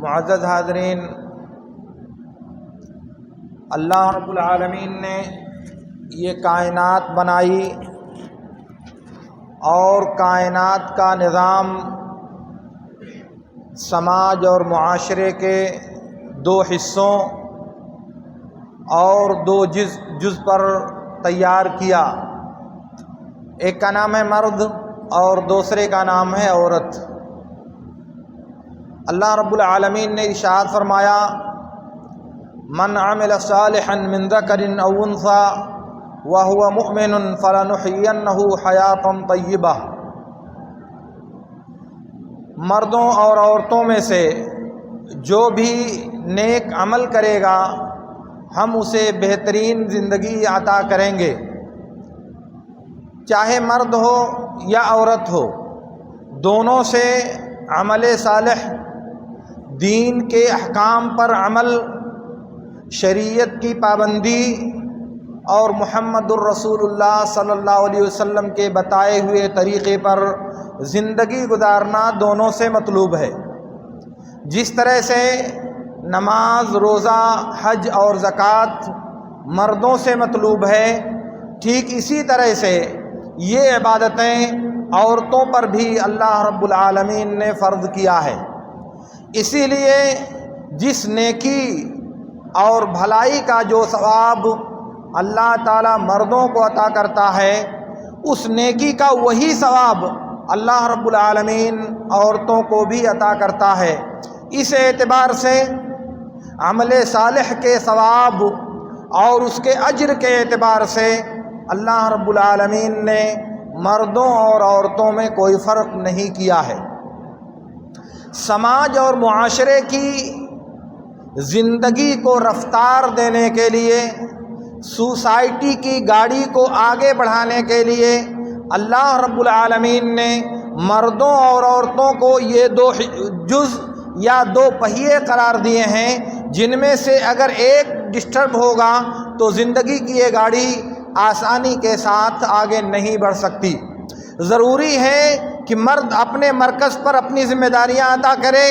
معزز حاضرین، اللہ رب العالمین نے یہ کائنات بنائی اور کائنات کا نظام سماج اور معاشرے کے دو حصوں اور دو جز پر تیار کیا۔ ایک کا نام ہے مرد اور دوسرے کا نام ہے عورت۔ اللہ رب العالمین نے ارشاد فرمایا، من عمل صالحا من ذکر او انثی وهو مؤمن فلنحینہ حیاۃ طیبہ۔ مردوں اور عورتوں میں سے جو بھی نیک عمل کرے گا ہم اسے بہترین زندگی عطا کریں گے، چاہے مرد ہو یا عورت ہو، دونوں سے عمل صالح، دین کے احکام پر عمل، شریعت کی پابندی اور محمد الرسول اللہ صلی اللہ علیہ وسلم کے بتائے ہوئے طریقے پر زندگی گزارنا دونوں سے مطلوب ہے۔ جس طرح سے نماز، روزہ، حج اور زکوٰۃ مردوں سے مطلوب ہے، ٹھیک اسی طرح سے یہ عبادتیں عورتوں پر بھی اللہ رب العالمین نے فرض کیا ہے۔ اسی لیے جس نیکی اور بھلائی کا جو ثواب اللہ تعالیٰ مردوں کو عطا کرتا ہے، اس نیکی کا وہی ثواب اللہ رب العالمین عورتوں کو بھی عطا کرتا ہے۔ اس اعتبار سے عمل صالح کے ثواب اور اس کے اجر کے اعتبار سے اللہ رب العالمین نے مردوں اور عورتوں میں کوئی فرق نہیں کیا ہے۔ سماج اور معاشرے کی زندگی کو رفتار دینے کے لیے، سوسائٹی کی گاڑی کو آگے بڑھانے کے لیے اللہ رب العالمین نے مردوں اور عورتوں کو یہ دو جز یا دو پہیے قرار دیے ہیں، جن میں سے اگر ایک ڈسٹرب ہوگا تو زندگی کی یہ گاڑی آسانی کے ساتھ آگے نہیں بڑھ سکتی۔ ضروری ہے کہ مرد اپنے مرکز پر اپنی ذمہ داریاں ادا کرے،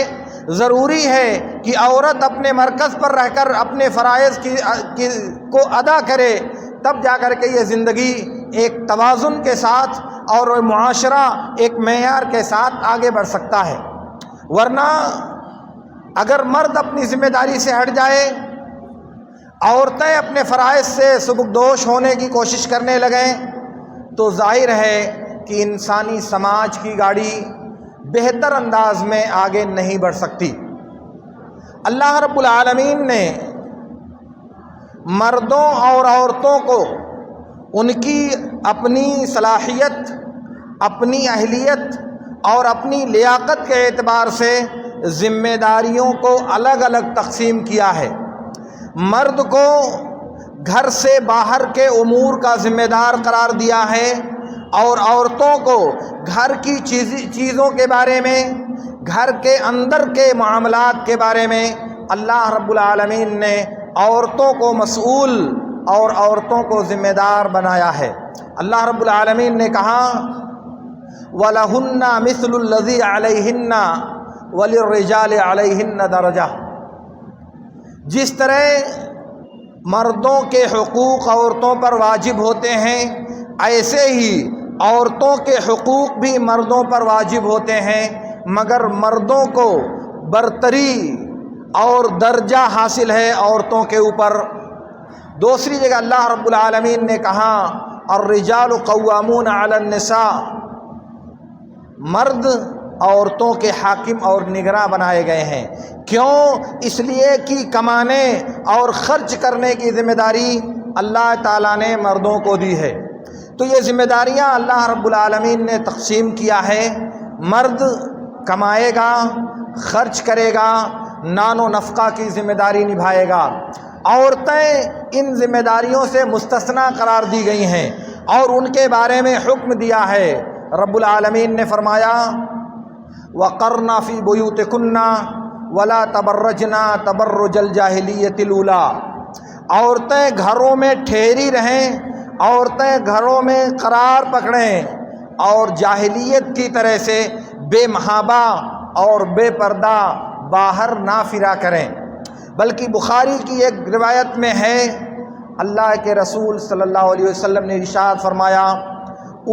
ضروری ہے کہ عورت اپنے مرکز پر رہ کر اپنے فرائض کو ادا کرے، تب جا کر کے یہ زندگی ایک توازن کے ساتھ اور معاشرہ ایک معیار کے ساتھ آگے بڑھ سکتا ہے۔ ورنہ اگر مرد اپنی ذمہ داری سے ہٹ جائے، عورتیں اپنے فرائض سے سبکدوش ہونے کی کوشش کرنے لگیں، تو ظاہر ہے کہ انسانی سماج کی گاڑی بہتر انداز میں آگے نہیں بڑھ سکتی۔ اللہ رب العالمین نے مردوں اور عورتوں کو ان کی اپنی صلاحیت، اپنی اہلیت اور اپنی لیاقت کے اعتبار سے ذمہ داریوں کو الگ الگ تقسیم کیا ہے۔ مرد کو گھر سے باہر کے امور کا ذمہ دار قرار دیا ہے، اور عورتوں کو گھر کی چیزوں کے بارے میں، گھر کے اندر کے معاملات کے بارے میں اللہ رب العالمین نے عورتوں کو مسئول اور عورتوں کو ذمہ دار بنایا ہے۔ اللہ رب العالمین نے کہا، وَلَهُنَّ مِثْلُ الَّذِي عَلَيْهِنَّ وَلِلرِّجَالِ عَلَيْهِنَّ دَرَجَةٌ۔ جس طرح مردوں کے حقوق عورتوں پر واجب ہوتے ہیں، ایسے ہی عورتوں کے حقوق بھی مردوں پر واجب ہوتے ہیں، مگر مردوں کو برتری اور درجہ حاصل ہے عورتوں کے اوپر۔ دوسری جگہ اللہ رب العالمین نے کہا، الرجال قوامون علی النساء، مرد عورتوں کے حاکم اور نگراں بنائے گئے ہیں۔ کیوں؟ اس لیے کہ کمانے اور خرچ کرنے کی ذمہ داری اللہ تعالیٰ نے مردوں کو دی ہے۔ تو یہ ذمہ داریاں اللہ رب العالمین نے تقسیم کیا ہے۔ مرد کمائے گا، خرچ کرے گا، نان و نفقہ کی ذمہ داری نبھائے گا۔ عورتیں ان ذمہ داریوں سے مستثنیٰ قرار دی گئی ہیں اور ان کے بارے میں حکم دیا ہے۔ رب العالمین نے فرمایا، وَقَرْنَ فِي بُيُوتِكُنَّ وَلَا تَبَرَّجْنَ تَبَرُّجَ الْجَاهِلِيَّةِ الْأُولَىٰ۔ عورتیں گھروں میں ٹھہری رہیں، عورتیں گھروں میں قرار پکڑیں اور جاہلیت کی طرح سے بے محابہ اور بے پردہ باہر نہ پھرا کریں۔ بلکہ بخاری کی ایک روایت میں ہے، اللہ کے رسول صلی اللہ علیہ وسلم نے ارشاد فرمایا،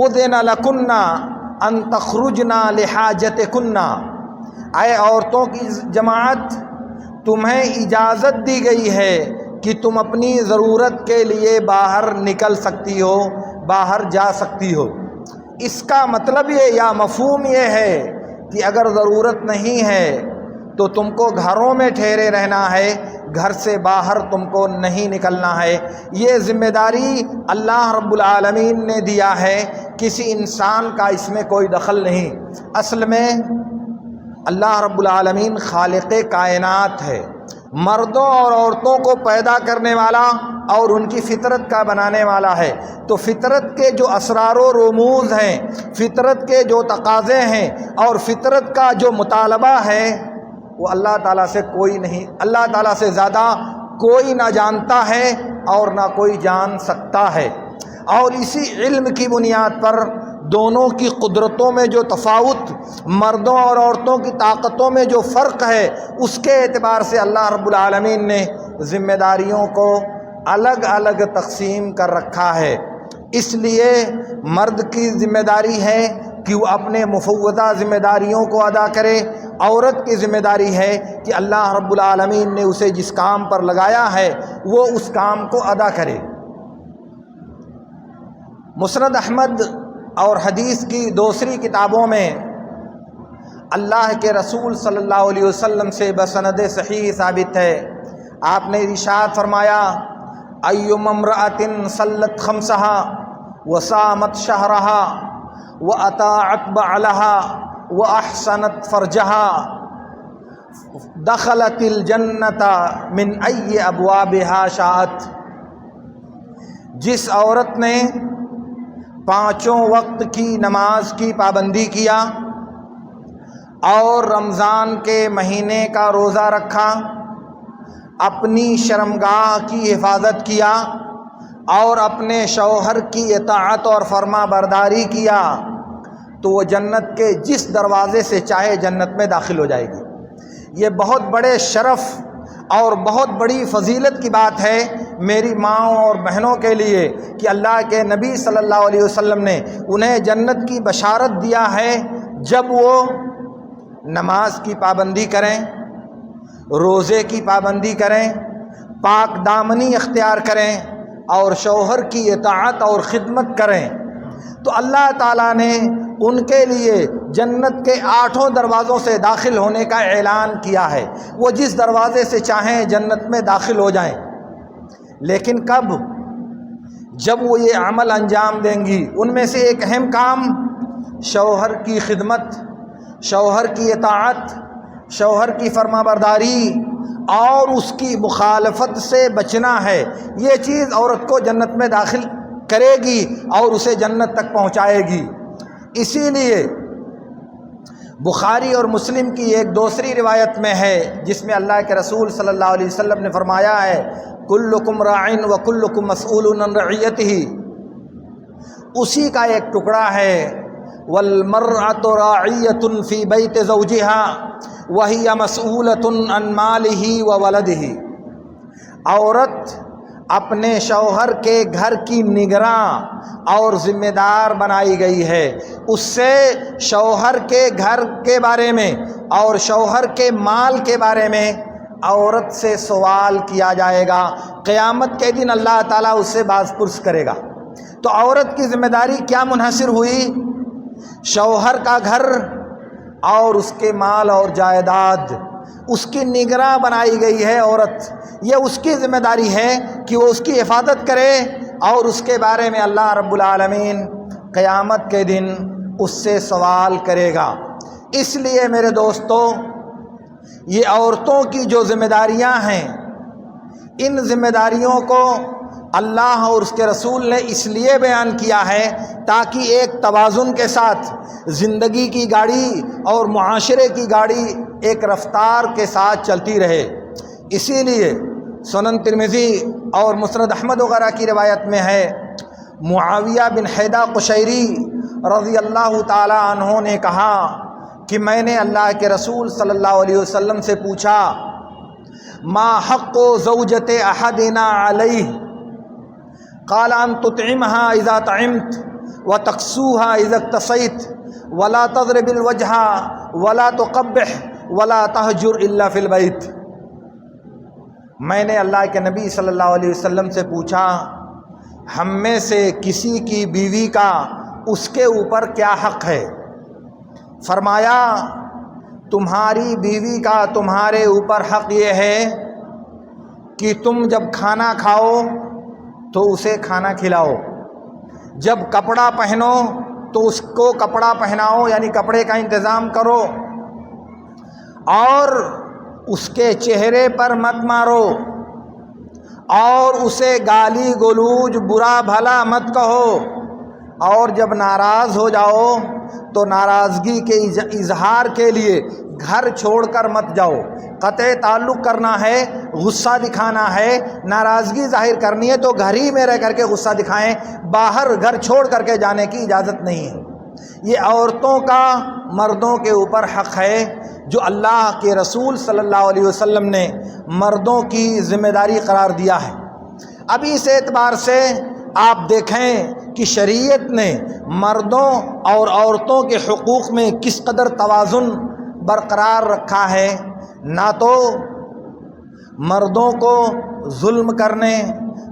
اذن لکن ان تخرجنا لحاجتکن، اے عورتوں کی جماعت، تمہیں اجازت دی گئی ہے کہ تم اپنی ضرورت کے لیے باہر نکل سکتی ہو، باہر جا سکتی ہو۔ اس کا مطلب یہ یا مفہوم یہ ہے کہ اگر ضرورت نہیں ہے تو تم کو گھروں میں ٹھہرے رہنا ہے، گھر سے باہر تم کو نہیں نکلنا ہے۔ یہ ذمہ داری اللہ رب العالمین نے دیا ہے، کسی انسان کا اس میں کوئی دخل نہیں۔ اصل میں اللہ رب العالمین خالق کائنات ہے، مردوں اور عورتوں کو پیدا کرنے والا اور ان کی فطرت کا بنانے والا ہے۔ تو فطرت کے جو اسرار و رموز ہیں، فطرت کے جو تقاضے ہیں اور فطرت کا جو مطالبہ ہے، وہ اللہ تعالیٰ سے کوئی نہیں، اللہ تعالیٰ سے زیادہ کوئی نہ جانتا ہے اور نہ کوئی جان سکتا ہے۔ اور اسی علم کی بنیاد پر دونوں کی قدرتوں میں جو تفاوت، مردوں اور عورتوں کی طاقتوں میں جو فرق ہے، اس کے اعتبار سے اللہ رب العالمین نے ذمہ داریوں کو الگ الگ تقسیم کر رکھا ہے۔ اس لیے مرد کی ذمہ داری ہے کہ وہ اپنے مفوضہ ذمہ داریوں کو ادا کرے، عورت کی ذمہ داری ہے کہ اللہ رب العالمین نے اسے جس کام پر لگایا ہے وہ اس کام کو ادا کرے۔ مسند احمد اور حدیث کی دوسری کتابوں میں اللہ کے رسول صلی اللہ علیہ وسلم سے بسند صحیح ثابت ہے، آپ نے ارشاد فرمایا، ایما امرأۃ صلت خمسہا وصامت شہرہا واطاعت بعلہا واحسنت فرجہا دخلت الجنۃ من ای ابوابہا شاءت۔ جس عورت نے پانچوں وقت کی نماز کی پابندی کیا اور رمضان کے مہینے کا روزہ رکھا، اپنی شرمگاہ کی حفاظت کیا اور اپنے شوہر کی اطاعت اور فرما برداری کیا، تو وہ جنت کے جس دروازے سے چاہے جنت میں داخل ہو جائے گی۔ یہ بہت بڑے شرف اور بہت بڑی فضیلت کی بات ہے میری ماؤں اور بہنوں کے لیے کہ اللہ کے نبی صلی اللہ علیہ وسلم نے انہیں جنت کی بشارت دیا ہے جب وہ نماز کی پابندی کریں، روزے کی پابندی کریں، پاک دامنی اختیار کریں اور شوہر کی اطاعت اور خدمت کریں، تو اللہ تعالیٰ نے ان کے لیے جنت کے 8 دروازوں سے داخل ہونے کا اعلان کیا ہے۔ وہ جس دروازے سے چاہیں جنت میں داخل ہو جائیں، لیکن کب؟ جب وہ یہ عمل انجام دیں گی۔ ان میں سے ایک اہم کام شوہر کی خدمت، شوہر کی اطاعت، شوہر کی فرما برداری اور اس کی مخالفت سے بچنا ہے۔ یہ چیز عورت کو جنت میں داخل کرے گی اور اسے جنت تک پہنچائے گی۔ اسی لیے بخاری اور مسلم کی ایک دوسری روایت میں ہے جس میں اللہ کے رسول صلی اللہ علیہ وسلم نے فرمایا ہے، کلکم راعٍ وکلکم مسئول عن رعیتہ، اسی کا ایک ٹکڑا ہے، والمرأة راعیۃ فی بیت زوجہا وہی مسئولۃ عن مالہ وولدہ۔ عورت اپنے شوہر کے گھر کی نگراں اور ذمہ دار بنائی گئی ہے، اس سے شوہر کے گھر کے بارے میں اور شوہر کے مال کے بارے میں عورت سے سوال کیا جائے گا۔ قیامت کے دن اللہ تعالیٰ اس سے باز پرس کرے گا۔ تو عورت کی ذمہ داری کیا منحصر ہوئی؟ شوہر کا گھر اور اس کے مال اور جائیداد، اس کی نگراں بنائی گئی ہے عورت۔ یہ اس کی ذمہ داری ہے کہ وہ اس کی حفاظت کرے اور اس کے بارے میں اللہ رب العالمین قیامت کے دن اس سے سوال کرے گا۔ اس لیے میرے دوستو، یہ عورتوں کی جو ذمہ داریاں ہیں، ان ذمہ داریوں کو اللہ اور اس کے رسول نے اس لیے بیان کیا ہے تاکہ ایک توازن کے ساتھ زندگی کی گاڑی اور معاشرے کی گاڑی ایک رفتار کے ساتھ چلتی رہے۔ اسی لیے سنن ترمذی اور مسند احمد وغیرہ کی روایت میں ہے، معاویہ بن حیدہ قشیری رضی اللہ تعالی عنہ نے کہا کہ میں نے اللہ کے رسول صلی اللہ علیہ وسلم سے پوچھا ما حق زوجت احدنا علیہ قال ان تطعمها اذا طعمت وتكسوها اذا اكتسيت ولا تضرب الوجه ولا تقبح ولا تهجر الا في البيت۔ میں نے اللہ کے نبی صلی اللہ علیہ وسلم سے پوچھا ہم میں سے کسی کی بیوی کا اس کے اوپر کیا حق ہے؟ فرمایا تمہاری بیوی کا تمہارے اوپر حق یہ ہے کہ تم جب کھانا کھاؤ تو اسے کھانا کھلاؤ، جب کپڑا پہنو تو اس کو کپڑا پہناؤ، یعنی کپڑے کا انتظام کرو، اور اس کے چہرے پر مت مارو، اور اسے گالی گلوج برا بھلا مت کہو، اور جب ناراض ہو جاؤ تو ناراضگی کے اظہار کے لیے گھر چھوڑ کر مت جاؤ۔ قطع تعلق کرنا ہے، غصہ دکھانا ہے، ناراضگی ظاہر کرنی ہے تو گھر ہی میں رہ کر کے غصہ دکھائیں، باہر گھر چھوڑ کر کے جانے کی اجازت نہیں ہے۔ یہ عورتوں کا مردوں کے اوپر حق ہے جو اللہ کے رسول صلی اللہ علیہ وسلم نے مردوں کی ذمہ داری قرار دیا ہے۔ ابھی اس اعتبار سے آپ دیکھیں کہ شریعت نے مردوں اور عورتوں کے حقوق میں کس قدر توازن برقرار رکھا ہے۔ نہ تو مردوں کو ظلم کرنے،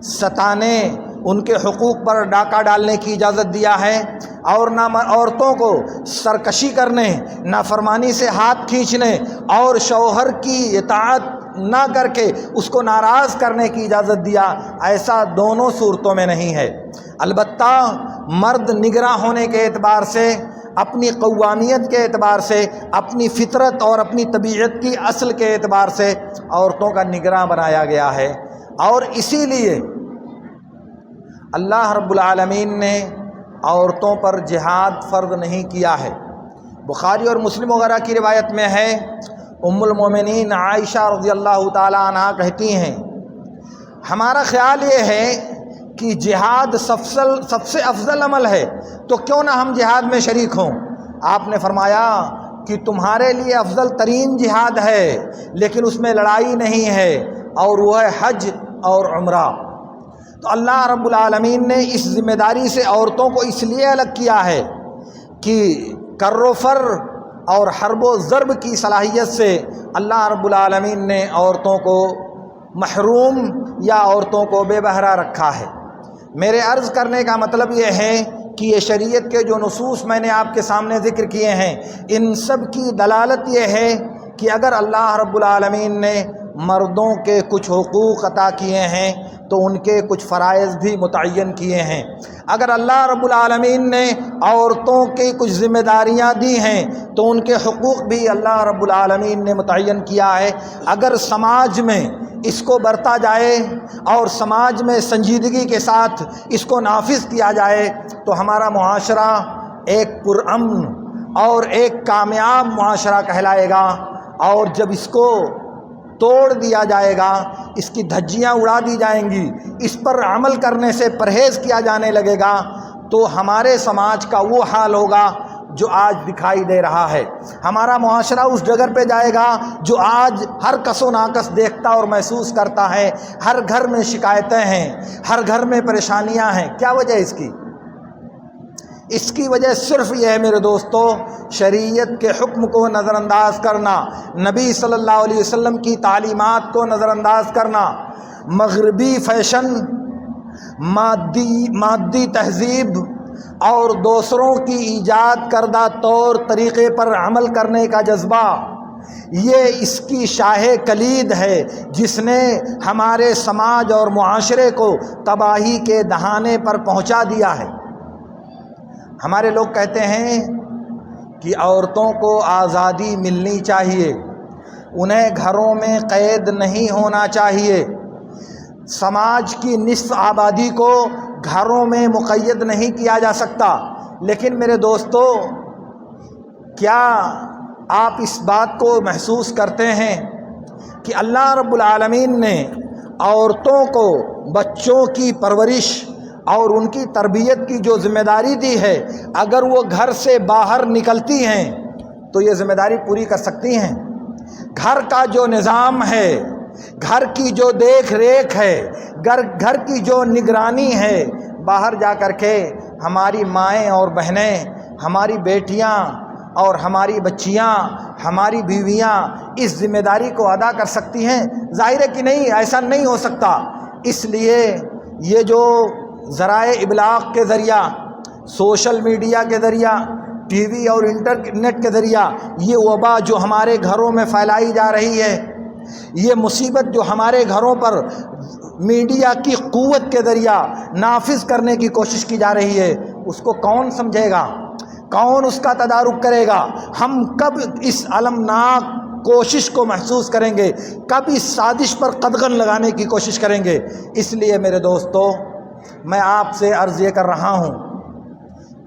ستانے، ان کے حقوق پر ڈاکہ ڈالنے کی اجازت دیا ہے، اور نہ عورتوں کو سرکشی کرنے، نافرمانی سے ہاتھ کھینچنے اور شوہر کی اطاعت نہ کر کے اس کو ناراض کرنے کی اجازت دیا۔ ایسا دونوں صورتوں میں نہیں ہے۔ البتہ مرد نگراں ہونے کے اعتبار سے، اپنی قوامیت کے اعتبار سے، اپنی فطرت اور اپنی طبیعت کی اصل کے اعتبار سے عورتوں کا نگراں بنایا گیا ہے، اور اسی لیے اللہ رب العالمین نے عورتوں پر جہاد فرض نہیں کیا ہے۔ بخاری اور مسلم وغیرہ کی روایت میں ہے، ام المومنین عائشہ رضی اللہ تعالی عنہا کہتی ہیں ہمارا خیال یہ ہے کہ جہاد سب سے افضل عمل ہے، تو کیوں نہ ہم جہاد میں شریک ہوں؟ آپ نے فرمایا کہ تمہارے لیے افضل ترین جہاد ہے، لیکن اس میں لڑائی نہیں ہے، اور وہ ہے حج اور عمرہ۔ تو اللہ رب العالمین نے اس ذمہ داری سے عورتوں کو اس لیے الگ کیا ہے کہ کر و فر اور حرب و ضرب کی صلاحیت سے اللہ رب العالمین نے عورتوں کو محروم یا عورتوں کو بے بہرا رکھا ہے۔ میرے عرض کرنے کا مطلب یہ ہے کہ یہ شریعت کے جو نصوص میں نے آپ کے سامنے ذکر کیے ہیں، ان سب کی دلالت یہ ہے کہ اگر اللہ رب العالمین نے مردوں کے کچھ حقوق عطا کیے ہیں تو ان کے کچھ فرائض بھی متعین کیے ہیں۔ اگر اللہ رب العالمین نے عورتوں کی کچھ ذمہ داریاں دی ہیں تو ان کے حقوق بھی اللہ رب العالمین نے متعین کیا ہے۔ اگر سماج میں اس کو برتا جائے اور سماج میں سنجیدگی کے ساتھ اس کو نافذ کیا جائے تو ہمارا معاشرہ ایک پرامن اور ایک کامیاب معاشرہ کہلائے گا، اور جب اس کو توڑ دیا جائے گا، اس کی دھجیاں اڑا دی جائیں گی، اس پر عمل کرنے سے پرہیز کیا جانے لگے گا، تو ہمارے سماج کا وہ حال ہوگا جو آج دکھائی دے رہا ہے۔ ہمارا معاشرہ اس ڈگر پہ جائے گا جو آج ہر کس و ناکس دیکھتا اور محسوس کرتا ہے۔ ہر گھر میں شکایتیں ہیں، ہر گھر میں پریشانیاں ہیں۔ کیا وجہ اس کی؟ اس کی وجہ صرف یہ ہے میرے دوستو، شریعت کے حکم کو نظر انداز کرنا، نبی صلی اللہ علیہ وسلم کی تعلیمات کو نظر انداز کرنا، مغربی فیشن، مادی تہذیب اور دوسروں کی ایجاد کردہ طور طریقے پر عمل کرنے کا جذبہ، یہ اس کی شاہ کلید ہے جس نے ہمارے سماج اور معاشرے کو تباہی کے دہانے پر پہنچا دیا ہے۔ ہمارے لوگ کہتے ہیں کہ عورتوں کو آزادی ملنی چاہیے، انہیں گھروں میں قید نہیں ہونا چاہیے، سماج کی نصف آبادی کو گھروں میں مقید نہیں کیا جا سکتا۔ لیکن میرے دوستو، کیا آپ اس بات کو محسوس کرتے ہیں کہ اللہ رب العالمین نے عورتوں کو بچوں کی پرورش اور ان کی تربیت کی جو ذمہ داری دی ہے، اگر وہ گھر سے باہر نکلتی ہیں تو یہ ذمہ داری پوری کر سکتی ہیں؟ گھر کا جو نظام ہے، گھر کی جو دیکھ ریکھ ہے، گھر کی جو نگرانی ہے، باہر جا کر کے ہماری مائیں اور بہنیں، ہماری بیٹیاں اور ہماری بچیاں، ہماری بیویاں اس ذمہ داری کو ادا کر سکتی ہیں؟ ظاہر ہے کہ نہیں، ایسا نہیں ہو سکتا۔ اس لیے یہ جو ذرائع ابلاغ کے ذریعہ، سوشل میڈیا کے ذریعہ، ٹی وی اور انٹرنیٹ کے ذریعہ یہ وبا جو ہمارے گھروں میں پھیلائی جا رہی ہے، یہ مصیبت جو ہمارے گھروں پر میڈیا کی قوت کے ذریعہ نافذ کرنے کی کوشش کی جا رہی ہے، اس کو کون سمجھے گا؟ کون اس کا تدارک کرے گا؟ ہم کب اس المناک کوشش کو محسوس کریں گے؟ کب اس سازش پر قدغن لگانے کی کوشش کریں گے؟ اس لیے میرے دوستو، میں آپ سے عرض یہ کر رہا ہوں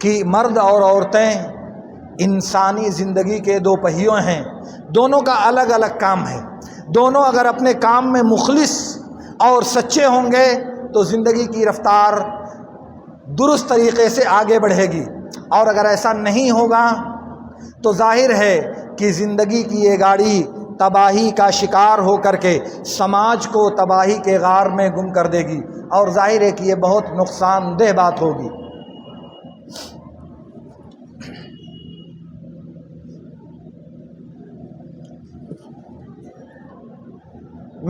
کہ مرد اور عورتیں انسانی زندگی کے دو پہیوں ہیں، دونوں کا الگ الگ کام ہے۔ دونوں اگر اپنے کام میں مخلص اور سچے ہوں گے تو زندگی کی رفتار درست طریقے سے آگے بڑھے گی، اور اگر ایسا نہیں ہوگا تو ظاہر ہے کہ زندگی کی یہ گاڑی تباہی کا شکار ہو کر کے سماج کو تباہی کے غار میں گم کر دے گی، اور ظاہر ہے کہ یہ بہت نقصان دہ بات ہوگی۔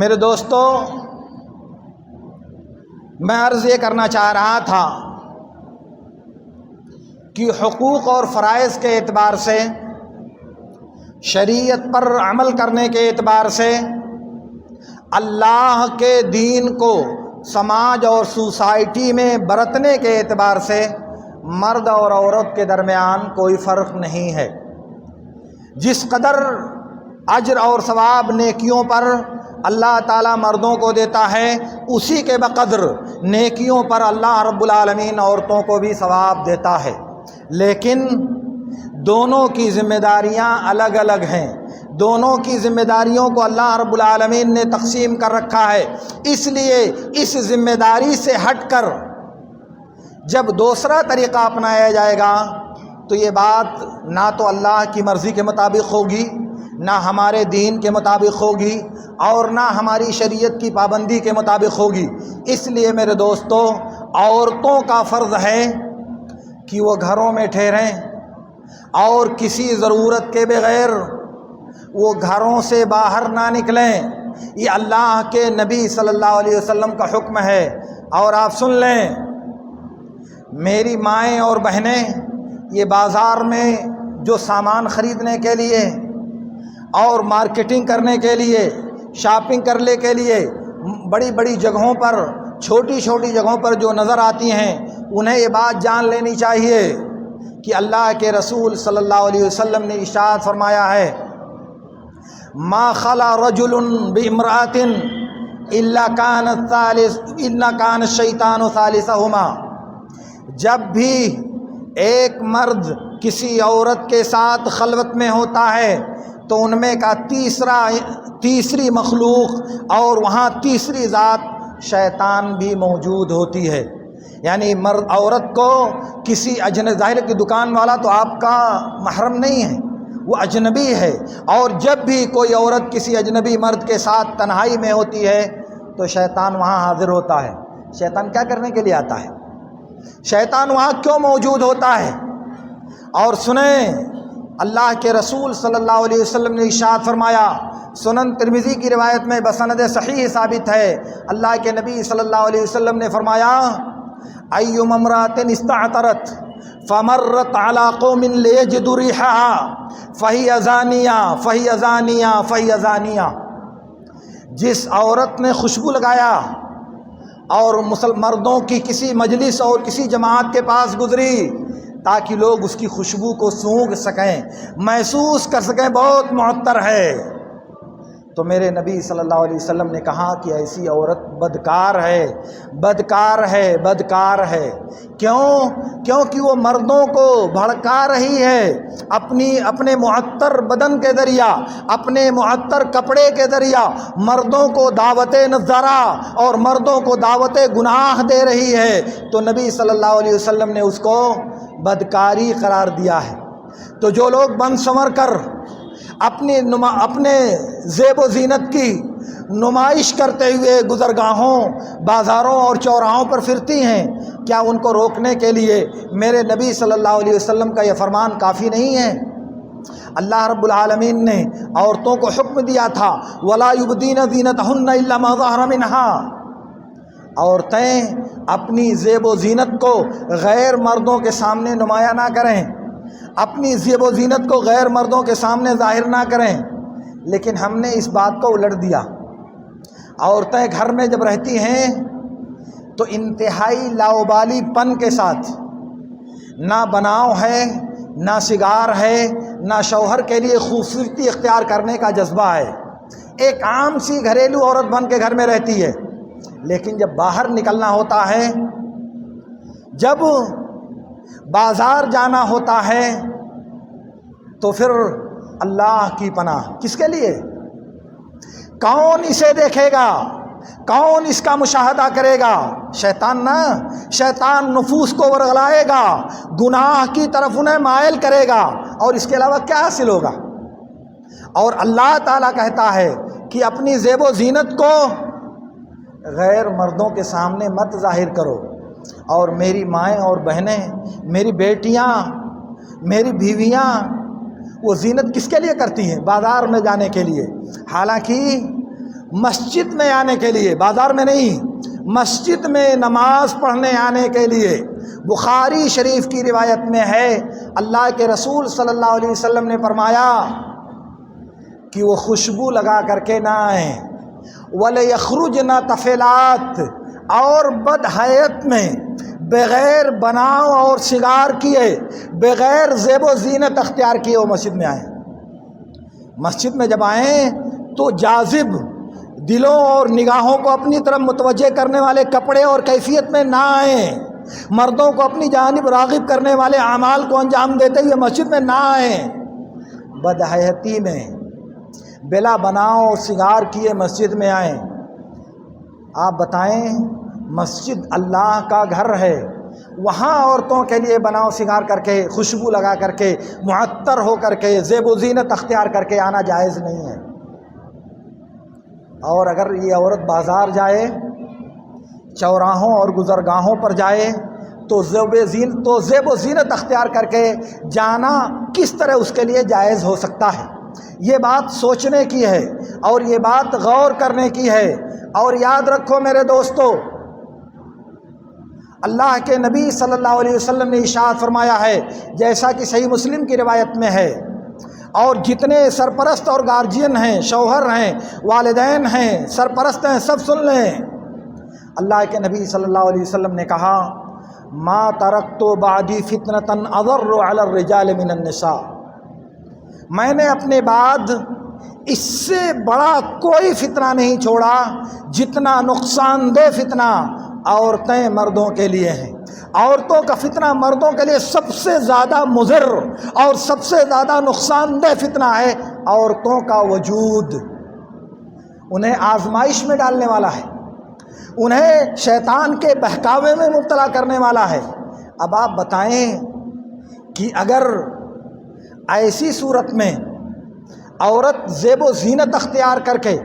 میرے دوستو، میں عرض یہ کرنا چاہ رہا تھا کہ حقوق اور فرائض کے اعتبار سے، شریعت پر عمل کرنے کے اعتبار سے، اللہ کے دین کو سماج اور سوسائٹی میں برتنے کے اعتبار سے مرد اور عورت کے درمیان کوئی فرق نہیں ہے۔ جس قدر اجر اور ثواب نیکیوں پر اللہ تعالیٰ مردوں کو دیتا ہے، اسی کے بقدر نیکیوں پر اللہ رب العالمین عورتوں کو بھی ثواب دیتا ہے، لیکن دونوں کی ذمہ داریاں الگ الگ ہیں۔ دونوں کی ذمہ داریوں کو اللہ رب العالمین نے تقسیم کر رکھا ہے۔ اس لیے اس ذمہ داری سے ہٹ کر جب دوسرا طریقہ اپنایا جائے گا تو یہ بات نہ تو اللہ کی مرضی کے مطابق ہوگی، نہ ہمارے دین کے مطابق ہوگی، اور نہ ہماری شریعت کی پابندی کے مطابق ہوگی۔ اس لیے میرے دوستو، عورتوں کا فرض ہے کہ وہ گھروں میں ٹھہریں اور کسی ضرورت کے بغیر وہ گھروں سے باہر نہ نکلیں۔ یہ اللہ کے نبی صلی اللہ علیہ وسلم کا حکم ہے۔ اور آپ سن لیں، میری مائیں اور بہنیں، یہ بازار میں جو سامان خریدنے کے لیے اور مارکیٹنگ کرنے کے لیے، شاپنگ کرنے کے لیے بڑی بڑی جگہوں پر، چھوٹی چھوٹی جگہوں پر جو نظر آتی ہیں، انہیں یہ بات جان لینی چاہیے کہ اللہ کے رسول صلی اللہ علیہ وسلم نے ارشاد فرمایا ہے، ما خلا رجل بامرأۃ الا کان الشیطان ثالثہما۔ جب بھی ایک مرد کسی عورت کے ساتھ خلوت میں ہوتا ہے تو ان میں کا تیسری مخلوق اور وہاں تیسری ذات شیطان بھی موجود ہوتی ہے۔ یعنی مرد عورت کو کسی اجنبی، ظاہر کی دکان والا تو آپ کا محرم نہیں ہے، وہ اجنبی ہے، اور جب بھی کوئی عورت کسی اجنبی مرد کے ساتھ تنہائی میں ہوتی ہے تو شیطان وہاں حاضر ہوتا ہے۔ شیطان کیا کرنے کے لیے آتا ہے؟ شیطان وہاں کیوں موجود ہوتا ہے؟ اور سنیں، اللہ کے رسول صلی اللہ علیہ وسلم نے ارشاد فرمایا، سنن ترمذی کی روایت میں بسند صحیح ثابت ہے، اللہ کے نبی صلی اللہ علیہ وسلم نے فرمایا، ایما امرأۃ استعطرت فمرت علی قوم لیجدوا ریحها فہی زانیہ فہی زانیہ فہی زانیہ۔ جس عورت نے خوشبو لگایا اور مردوں کی کسی مجلس اور کسی جماعت کے پاس گزری تاکہ لوگ اس کی خوشبو کو سونگھ سکیں، محسوس کر سکیں بہت معطر ہے، تو میرے نبی صلی اللہ علیہ وسلم نے کہا کہ ایسی عورت بدکار ہے، بدکار ہے، بدکار ہے۔ کیونکہ وہ مردوں کو بھڑکا رہی ہے، اپنے معطر بدن کے ذریعہ، اپنے معطر کپڑے کے ذریعہ مردوں کو دعوت نظارہ اور مردوں کو دعوت گناہ دے رہی ہے، تو نبی صلی اللہ علیہ وسلم نے اس کو بدکاری قرار دیا ہے۔ تو جو لوگ بن سنور کر اپنے زیب و زینت کی نمائش کرتے ہوئے گزرگاہوں، بازاروں اور چوراہوں پر پھرتی ہیں، کیا ان کو روکنے کے لیے میرے نبی صلی اللہ علیہ وسلم کا یہ فرمان کافی نہیں ہے؟ اللہ رب العالمین نے عورتوں کو حکم دیا تھا وَلَا يُبْدِينَ زِينَتَهُنَّ إِلَّا مَا ظَهَرَ مِنْهَا، عورتیں اپنی زیب و زینت کو غیر مردوں کے سامنے نمایاں نہ کریں، اپنی زیب و زینت کو غیر مردوں کے سامنے ظاہر نہ کریں۔ لیکن ہم نے اس بات کو الٹ دیا، عورتیں گھر میں جب رہتی ہیں تو انتہائی لاؤبالی پن کے ساتھ، نہ بناؤ ہے، نہ سگار ہے، نہ شوہر کے لیے خوبصورتی اختیار کرنے کا جذبہ ہے، ایک عام سی گھریلو عورت بن کے گھر میں رہتی ہے۔ لیکن جب باہر نکلنا ہوتا ہے، جب بازار جانا ہوتا ہے، تو پھر اللہ کی پناہ کس کے لیے؟ کون اسے دیکھے گا؟ کون اس کا مشاہدہ کرے گا؟ شیطان نہ، شیطان نفوس کو ورغلائے گا، گناہ کی طرف انہیں مائل کرے گا، اور اس کے علاوہ کیا حاصل ہوگا؟ اور اللہ تعالیٰ کہتا ہے کہ اپنی زیب و زینت کو غیر مردوں کے سامنے مت ظاہر کرو۔ اور میری مائیں اور بہنیں، میری بیٹیاں، میری بیویاں، وہ زینت کس کے لیے کرتی ہیں؟ بازار میں جانے کے لیے، حالانکہ مسجد میں آنے کے لیے، بازار میں نہیں، مسجد میں نماز پڑھنے آنے کے لیے۔ بخاری شریف کی روایت میں ہے، اللہ کے رسول صلی اللہ علیہ وسلم نے فرمایا کہ وہ خوشبو لگا کر کے نہ آئیں، وَلَيَخْرُجْنَ طَفِلَاتٍ، اور بدحیت میں بغیر بناؤ اور سگار کیے، بغیر زیب و زینت اختیار کیے وہ مسجد میں آئیں۔ مسجد میں جب آئیں تو جاذب، دلوں اور نگاہوں کو اپنی طرف متوجہ کرنے والے کپڑے اور کیفیت میں نہ آئیں، مردوں کو اپنی جانب راغب کرنے والے اعمال کو انجام دیتے ہوئے مسجد میں نہ آئیں، بدحیتی میں بلا بناؤ سگار کیے مسجد میں آئیں۔ آپ بتائیں، مسجد اللہ کا گھر ہے، وہاں عورتوں کے لیے بناؤ سگار کر کے، خوشبو لگا کر کے، معطر ہو کر کے، زیب و زینت اختیار کر کے آنا جائز نہیں ہے۔ اور اگر یہ عورت بازار جائے، چوراہوں اور گزرگاہوں پر جائے، تو زیب و زینت اختیار کر کے جانا کس طرح اس کے لیے جائز ہو سکتا ہے؟ یہ بات سوچنے کی ہے، اور یہ بات غور کرنے کی ہے۔ اور یاد رکھو میرے دوستو، اللہ کے نبی صلی اللہ علیہ وسلم نے ارشاد فرمایا ہے، جیسا کہ صحیح مسلم کی روایت میں ہے، اور جتنے سرپرست اور گارجین ہیں، شوہر ہیں، والدین ہیں، سرپرست ہیں، سب سن لیں۔ اللہ کے نبی صلی اللہ علیہ وسلم نے کہا، ما ترکت بعدی فتنة اضر علی الرجال من النساء، میں نے اپنے بعد اس سے بڑا کوئی فتنہ نہیں چھوڑا جتنا نقصان دہ فتنہ عورتیں مردوں کے لیے ہیں۔ عورتوں کا فتنہ مردوں کے لیے سب سے زیادہ مضر اور سب سے زیادہ نقصان دہ فتنہ ہے۔ عورتوں کا وجود انہیں آزمائش میں ڈالنے والا ہے، انہیں شیطان کے بہکاوے میں مبتلا کرنے والا ہے۔ اب آپ بتائیں کہ اگر ایسی صورت میں عورت زیب و زینت اختیار کر کے،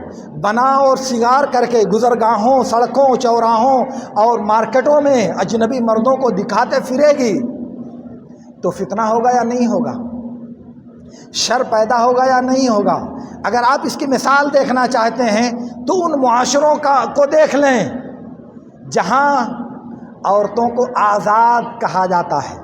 بنا اور سگار کر کے گزرگاہوں، سڑکوں، چوراہوں اور مارکیٹوں میں اجنبی مردوں کو دکھاتے پھرے گی، تو فتنہ ہوگا یا نہیں ہوگا؟ شر پیدا ہوگا یا نہیں ہوگا؟ اگر آپ اس کی مثال دیکھنا چاہتے ہیں تو ان معاشروں کو دیکھ لیں جہاں عورتوں کو آزاد کہا جاتا ہے،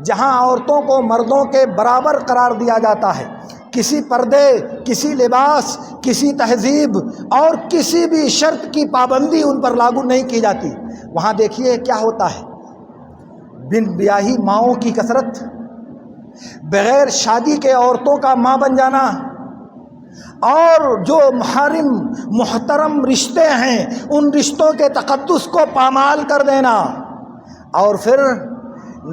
جہاں عورتوں کو مردوں کے برابر قرار دیا جاتا ہے، کسی پردے، کسی لباس، کسی تہذیب اور کسی بھی شرط کی پابندی ان پر لاگو نہیں کی جاتی۔ وہاں دیکھیے کیا ہوتا ہے، بن بیاہی ماؤں کی کثرت، بغیر شادی کے عورتوں کا ماں بن جانا، اور جو محرم محترم رشتے ہیں ان رشتوں کے تقدس کو پامال کر دینا، اور پھر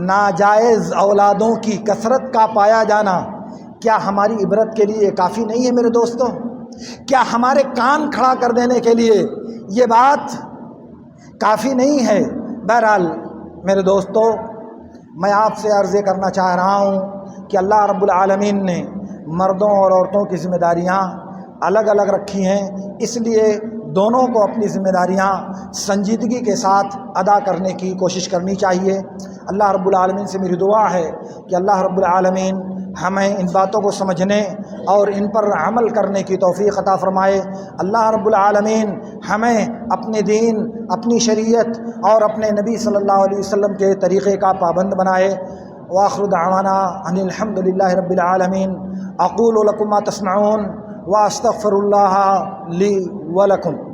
ناجائز اولادوں کی کثرت کا پایا جانا۔ کیا ہماری عبرت کے لیے کافی نہیں ہے میرے دوستوں؟ کیا ہمارے کان کھڑا کر دینے کے لیے یہ بات کافی نہیں ہے؟ بہرحال میرے دوستوں، میں آپ سے عرض کرنا چاہ رہا ہوں، کہ اللہ رب العالمین نے مردوں اور عورتوں کی ذمہ داریاں الگ الگ رکھی ہیں، اس لیے دونوں کو اپنی ذمہ داریاں سنجیدگی کے ساتھ ادا کرنے کی کوشش کرنی چاہیے۔ اللہ رب العالمین سے میری دعا ہے کہ اللہ رب العالمین ہمیں ان باتوں کو سمجھنے اور ان پر عمل کرنے کی توفیق عطا فرمائے۔ اللہ رب العالمین ہمیں اپنے دین، اپنی شریعت اور اپنے نبی صلی اللہ علیہ وسلم کے طریقے کا پابند بنائے۔ وآخر دعوانا ان الحمد للہ رب العالمین۔ اقول لکم ما تسمعون واستغفر اللہ لی ولکم۔